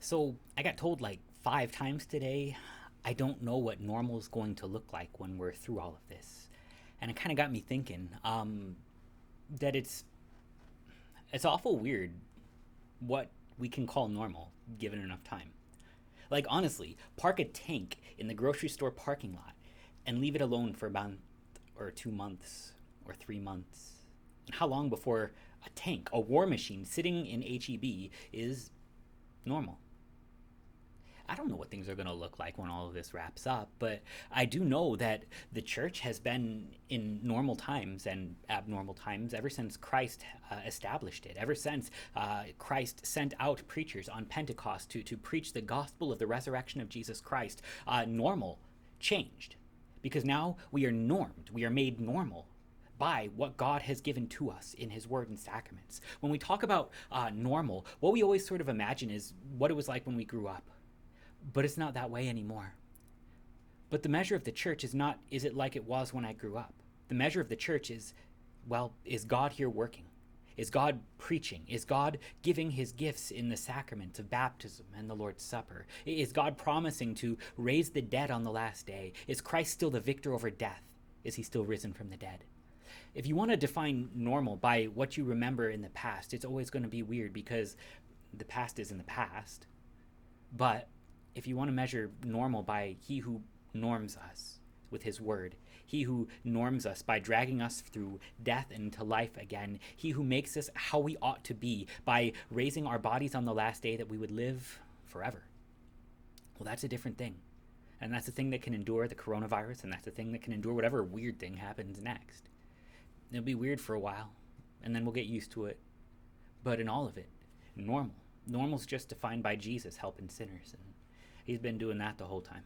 So I got told like 5 times today, I don't know what normal is going to look like when we're through all of this. And it kind of got me thinking that it's awful weird what we can call normal given enough time. Like, honestly, park a tank in the grocery store parking lot and leave it alone for about or 2 months or 3 months. How long before a tank, a war machine sitting in HEB is normal? I don't know what things are going to look like when all of this wraps up, but I do know that the church has been in normal times and abnormal times ever since Christ established it, ever since Christ sent out preachers on Pentecost to preach the gospel of the resurrection of Jesus Christ. Normal changed because now we are normed, we are made normal by what God has given to us in His Word and sacraments. When we talk about normal, what we always sort of imagine is what it was like when we grew up, but it's not that way anymore. But the measure of the church is not, is it like it was when I grew up? The measure of the church is, well, is God here working? Is God preaching? Is God giving his gifts in the sacraments of baptism and the Lord's Supper? Is God promising to raise the dead on the last day? Is Christ still the victor over death? Is he still risen from the dead? If you want to define normal by what you remember in the past, it's always going to be weird because the past is in the past. But if you want to measure normal by he who norms us with his word, he who norms us by dragging us through death and to life again, he who makes us how we ought to be by raising our bodies on the last day that we would live forever, well, that's a different thing. And that's the thing that can endure the coronavirus, and that's the thing that can endure whatever weird thing happens next. It'll be weird for a while, and then we'll get used to it. But in all of it, normal. Normal's just defined by Jesus helping sinners, and he's been doing that the whole time.